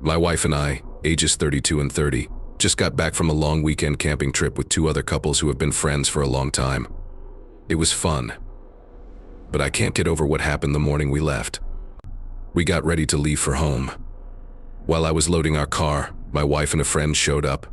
My wife and I, ages 32 and 30, just got back from a long weekend camping trip with two other couples who have been friends for a long time. It was fun, but I can't get over what happened the morning we left. We got ready to leave for home. While I was loading our car, my wife and a friend showed up.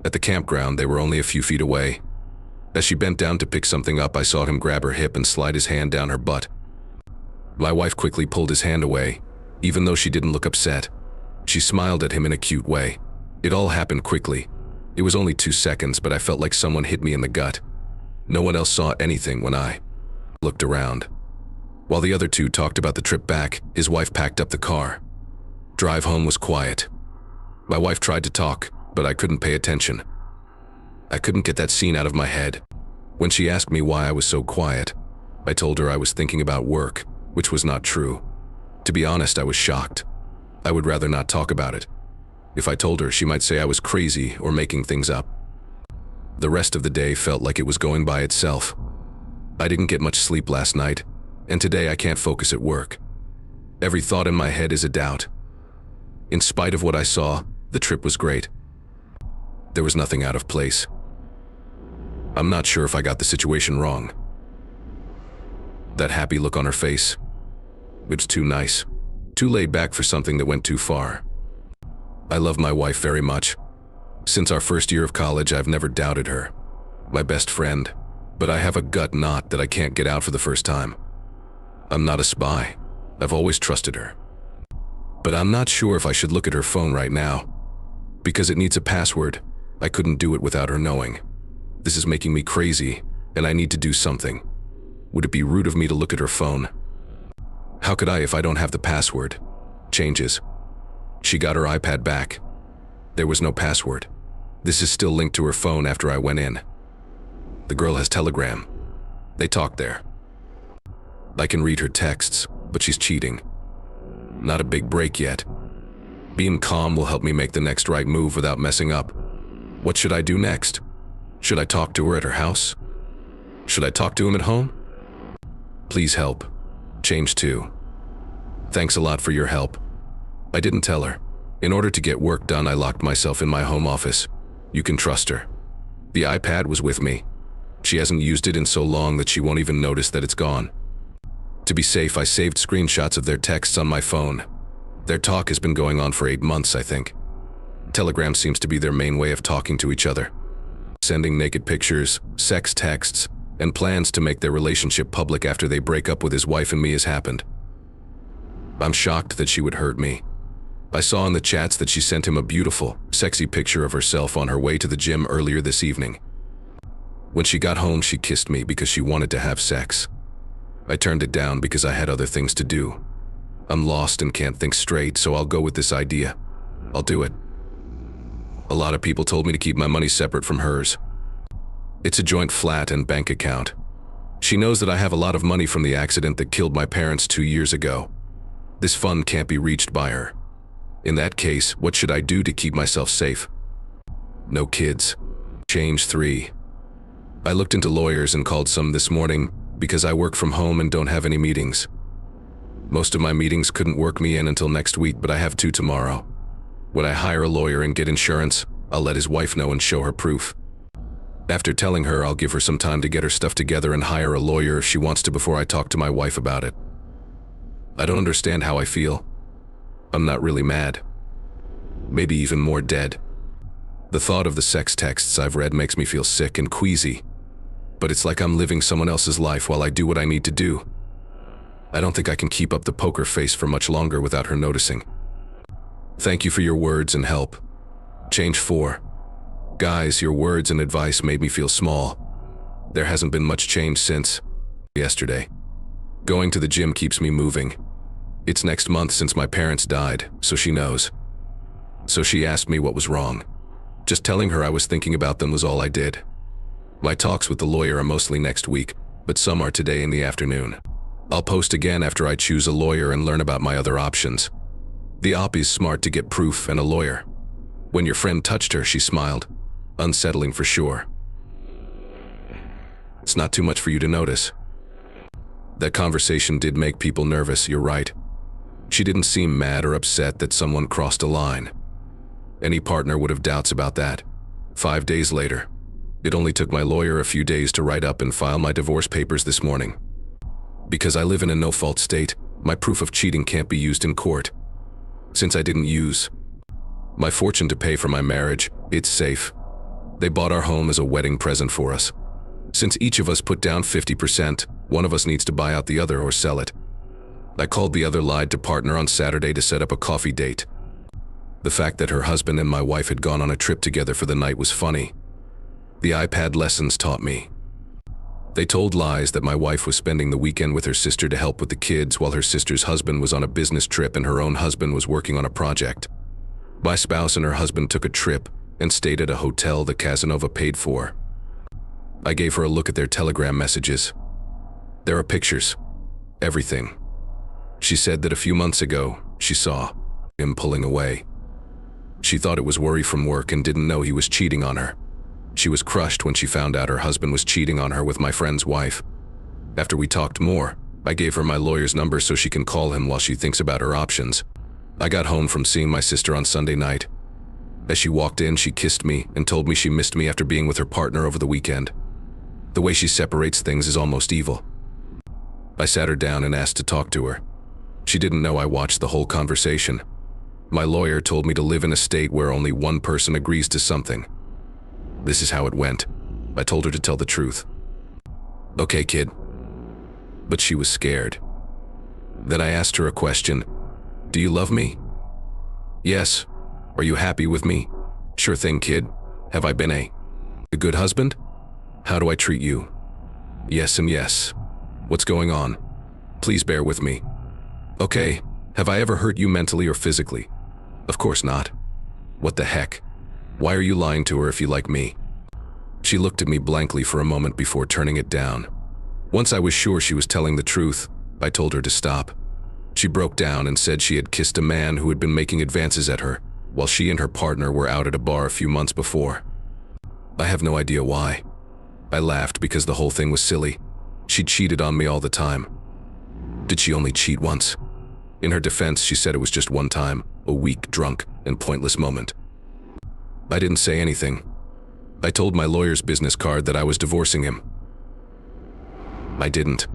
At the campground, they were only a few feet away. As she bent down to pick something up, I saw him grab her hip and slide his hand down her butt. My wife quickly pulled his hand away, even though she didn't look upset. She smiled at him in a cute way. It all happened quickly. It was only 2 seconds, but I felt like someone hit me in the gut. No one else saw anything when I looked around. While the other two talked about the trip back, his wife packed up the car. Drive home was quiet. My wife tried to talk, but I couldn't pay attention. I couldn't get that scene out of my head. When she asked me why I was so quiet, I told her I was thinking about work, which was not true. To be honest, I was shocked. I would rather not talk about it. If I told her, she might say I was crazy or making things up. The rest of the day felt like it was going by itself. I didn't get much sleep last night, and today I can't focus at work. Every thought in my head is a doubt. In spite of what I saw, the trip was great. There was nothing out of place. I'm not sure if I got the situation wrong. That happy look on her face, it's too nice, too laid back for something that went too far. I love my wife very much. Since our first year of college, I've never doubted her. My best friend, but I have a gut knot that I can't get out for the first time. I'm not a spy. I've always trusted her. But I'm not sure if I should look at her phone right now. Because it needs a password, I couldn't do it without her knowing. This is making me crazy, and I need to do something. Would it be rude of me to look at her phone? How could I if I don't have the password? Changes. She got her iPad back. There was no password. This is still linked to her phone after I went in. The girl has Telegram. They talk there. I can read her texts, but she's cheating. Not a big break yet. Being calm will help me make the next right move without messing up. What should I do next? Should I talk to her at her house? Should I talk to him at home? Please help. Change 2. Thanks a lot for your help. I didn't tell her. In order to get work done, I locked myself in my home office. You can trust her. The iPad was with me. She hasn't used it in so long that she won't even notice that it's gone. To be safe, I saved screenshots of their texts on my phone. Their talk has been going on for 8 months, I think. Telegram seems to be their main way of talking to each other. Sending naked pictures, sex texts, and plans to make their relationship public after they break up with his wife and me has happened. I'm shocked that she would hurt me. I saw in the chats that she sent him a beautiful, sexy picture of herself on her way to the gym earlier this evening. When she got home, she kissed me because she wanted to have sex. I turned it down because I had other things to do. I'm lost and can't think straight, so I'll go with this idea. I'll do it. A lot of people told me to keep my money separate from hers. It's a joint flat and bank account. She knows that I have a lot of money from the accident that killed my parents 2 years ago. This fund can't be reached by her. In that case, what should I do to keep myself safe? No kids. Change 3. I looked into lawyers and called some this morning because I work from home and don't have any meetings. Most of my meetings couldn't work me in until next week, but I have 2 tomorrow. When I hire a lawyer and get insurance, I'll let his wife know and show her proof. After telling her, I'll give her some time to get her stuff together and hire a lawyer if she wants to before I talk to my wife about it. I don't understand how I feel. I'm not really mad. Maybe even more dead. The thought of the sex texts I've read makes me feel sick and queasy. But it's like I'm living someone else's life while I do what I need to do. I don't think I can keep up the poker face for much longer without her noticing. Thank you for your words and help. Change 4. Guys, your words and advice made me feel small. There hasn't been much change since yesterday. Going to the gym keeps me moving. It's next month since my parents died, so she knows. So she asked me what was wrong. Just telling her I was thinking about them was all I did. My talks with the lawyer are mostly next week, but some are today in the afternoon. I'll post again after I choose a lawyer and learn about my other options. The op is smart to get proof and a lawyer. When your friend touched her, she smiled. Unsettling for sure. It's not too much for you to notice. That conversation did make people nervous, you're right. She didn't seem mad or upset that someone crossed a line. Any partner would have doubts about that. 5 days later, it only took my lawyer a few days to write up and file my divorce papers this morning. Because I live in a no-fault state, my proof of cheating can't be used in court. Since I didn't use my fortune to pay for my marriage, it's safe. They bought our home as a wedding present for us. Since each of us put down 50%, one of us needs to buy out the other or sell it. I called the other lied-to partner on Saturday to set up a coffee date. The fact that her husband and my wife had gone on a trip together for the night was funny. The iPad lessons taught me. They told lies that my wife was spending the weekend with her sister to help with the kids while her sister's husband was on a business trip and her own husband was working on a project. My spouse and her husband took a trip and stayed at a hotel that Casanova paid for. I gave her a look at their Telegram messages. There are pictures. Everything. She said that a few months ago, she saw him pulling away. She thought it was worry from work and didn't know he was cheating on her. She was crushed when she found out her husband was cheating on her with my friend's wife. After we talked more, I gave her my lawyer's number so she can call him while she thinks about her options. I got home from seeing my sister on Sunday night. As she walked in, she kissed me and told me she missed me after being with her partner over the weekend. The way she separates things is almost evil. I sat her down and asked to talk to her. She didn't know I watched the whole conversation. My lawyer told me to live in a state where only one person agrees to something. This is how it went. I told her to tell the truth. Okay, kid. But she was scared. Then I asked her a question. Do you love me? Yes. Are you happy with me? Sure thing, kid. Have I been a good husband? How do I treat you? Yes and yes. What's going on? Please bear with me. Okay. Have I ever hurt you mentally or physically? Of course not. What the heck? Why are you lying to her if you like me? She looked at me blankly for a moment before turning it down. Once I was sure she was telling the truth, I told her to stop. She broke down and said she had kissed a man who had been making advances at her, while she and her partner were out at a bar a few months before. I have no idea why. I laughed because the whole thing was silly. She cheated on me all the time. Did she only cheat once? In her defense, she said it was just one time, a weak, drunk, and pointless moment. I didn't say anything. I told my lawyer's business card that I was divorcing him. I didn't.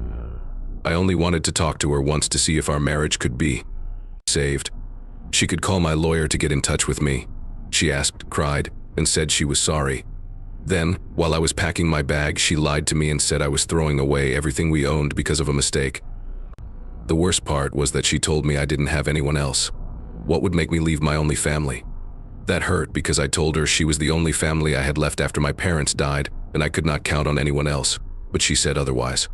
I only wanted to talk to her once to see if our marriage could be saved. She could call my lawyer to get in touch with me. She asked, cried, and said she was sorry. Then, while I was packing my bag, she lied to me and said I was throwing away everything we owned because of a mistake. The worst part was that she told me I didn't have anyone else. What would make me leave my only family? That hurt because I told her she was the only family I had left after my parents died and I could not count on anyone else, but she said otherwise.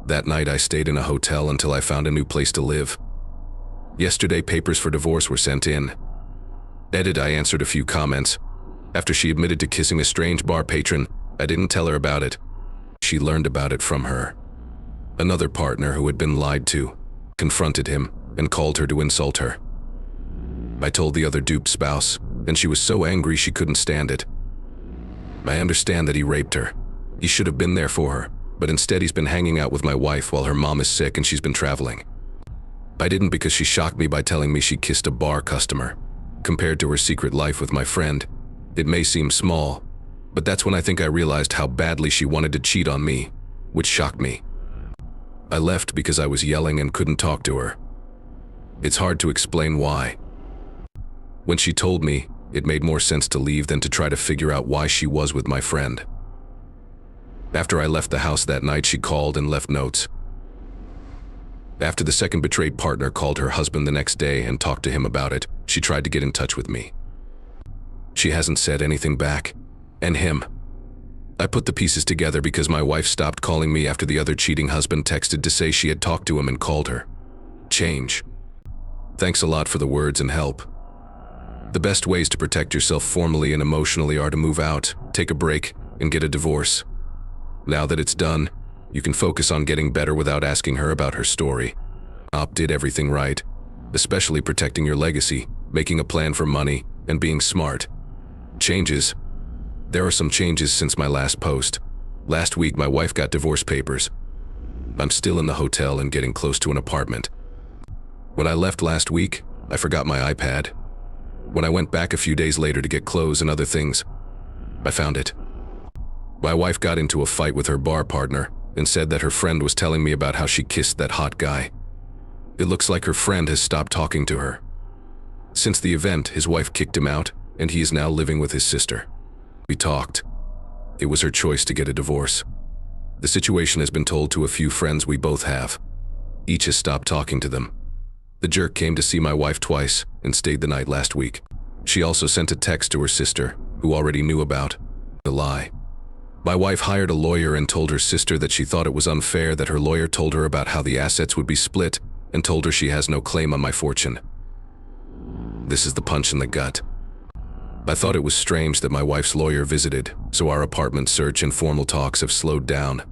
That night I stayed in a hotel until I found a new place to live. Yesterday, papers for divorce were sent in. I answered a few comments. After she admitted to kissing a strange bar patron, I didn't tell her about it. She learned about it from her. Another partner who had been lied to confronted him and called her to insult her. I told the other dupe spouse, and she was so angry she couldn't stand it. I understand that he raped her. He should have been there for her, but instead he's been hanging out with my wife while her mom is sick and she's been traveling. I didn't because she shocked me by telling me she kissed a bar customer. Compared to her secret life with my friend, it may seem small, but that's when I think I realized how badly she wanted to cheat on me, which shocked me. I left because I was yelling and couldn't talk to her. It's hard to explain why. When she told me, it made more sense to leave than to try to figure out why she was with my friend. After I left the house that night, she called and left notes. After the second betrayed partner called her husband the next day and talked to him about it, she tried to get in touch with me. She hasn't said anything back. And him. I put the pieces together because my wife stopped calling me after the other cheating husband texted to say she had talked to him and called her. Change. Thanks a lot for the words and help. The best ways to protect yourself formally and emotionally are to move out, take a break, and get a divorce. Now that it's done, you can focus on getting better without asking her about her story. Op did everything right, especially protecting your legacy, making a plan for money, and being smart. Changes. There are some changes since my last post. Last week, my wife got divorce papers. I'm still in the hotel and getting close to an apartment. When I left last week, I forgot my iPad. When I went back a few days later to get clothes and other things, I found it. My wife got into a fight with her bar partner and said that her friend was telling me about how she kissed that hot guy. It looks like her friend has stopped talking to her. Since the event, his wife kicked him out, and he is now living with his sister. We talked. It was her choice to get a divorce. The situation has been told to a few friends we both have. Each has stopped talking to them. The jerk came to see my wife twice and stayed the night last week. She also sent a text to her sister, who already knew about the lie. My wife hired a lawyer and told her sister that she thought it was unfair that her lawyer told her about how the assets would be split and told her she has no claim on my fortune. This is the punch in the gut. I thought it was strange that my wife's lawyer visited, so our apartment search and formal talks have slowed down.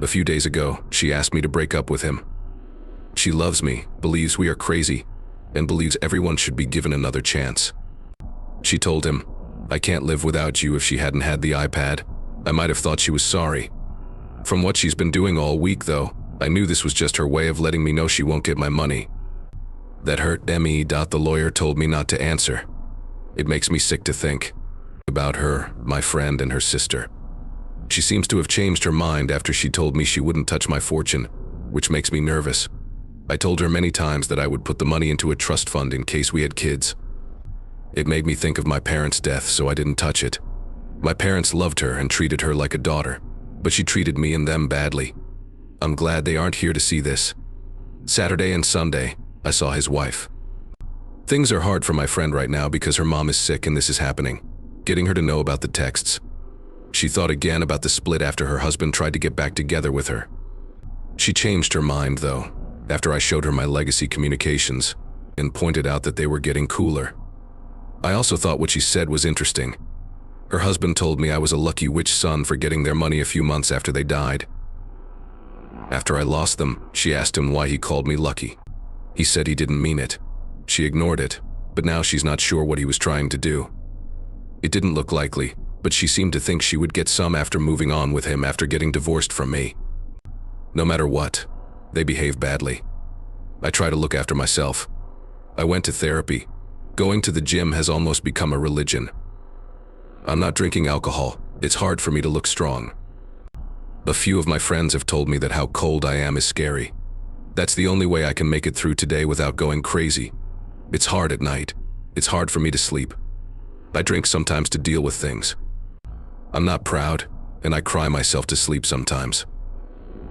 A few days ago, she asked me to break up with him. She loves me, believes we are crazy, and believes everyone should be given another chance. She told him, "I can't live without you." If she hadn't had the iPad, I might have thought she was sorry. From what she's been doing all week, though, I knew this was just her way of letting me know she won't get my money. That hurt me. The lawyer told me not to answer. It makes me sick to think about her, my friend, and her sister. She seems to have changed her mind after she told me she wouldn't touch my fortune, which makes me nervous. I told her many times that I would put the money into a trust fund in case we had kids. It made me think of my parents' death, so I didn't touch it. My parents loved her and treated her like a daughter, but she treated me and them badly. I'm glad they aren't here to see this. Saturday and Sunday, I saw his wife. Things are hard for my friend right now because her mom is sick and this is happening. Getting her to know about the texts. She thought again about the split after her husband tried to get back together with her. She changed her mind, though, after I showed her my legacy communications and pointed out that they were getting cooler. I also thought what she said was interesting. Her husband told me I was a lucky witch son for getting their money a few months after they died. After I lost them, she asked him why he called me lucky. He said he didn't mean it. She ignored it, but now she's not sure what he was trying to do. It didn't look likely, but she seemed to think she would get some after moving on with him after getting divorced from me. No matter what, they behave badly. I try to look after myself. I went to therapy. Going to the gym has almost become a religion. I'm not drinking alcohol. It's hard for me to look strong. A few of my friends have told me that how cold I am is scary. That's the only way I can make it through today without going crazy. It's hard at night. It's hard for me to sleep. I drink sometimes to deal with things. I'm not proud, and I cry myself to sleep sometimes.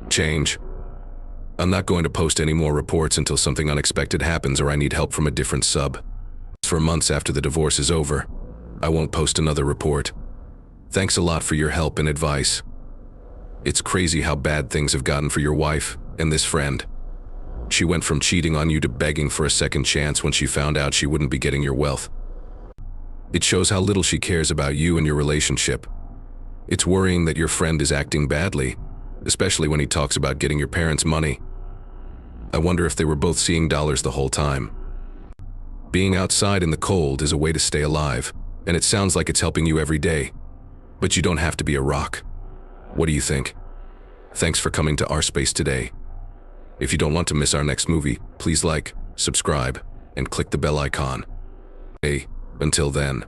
Change. I'm not going to post any more reports until something unexpected happens or I need help from a different sub. For months after the divorce is over, I won't post another report. Thanks a lot for your help and advice. It's crazy how bad things have gotten for your wife and this friend. She went from cheating on you to begging for a second chance when she found out she wouldn't be getting your wealth. It shows how little she cares about you and your relationship. It's worrying that your friend is acting badly, especially when he talks about getting your parents' money. I wonder if they were both seeing dollars the whole time. Being outside in the cold is a way to stay alive, and it sounds like it's helping you every day. But you don't have to be a rock. What do you think? Thanks for coming to our space today. If you don't want to miss our next movie, please like, subscribe, and click the bell icon. Hey, until then.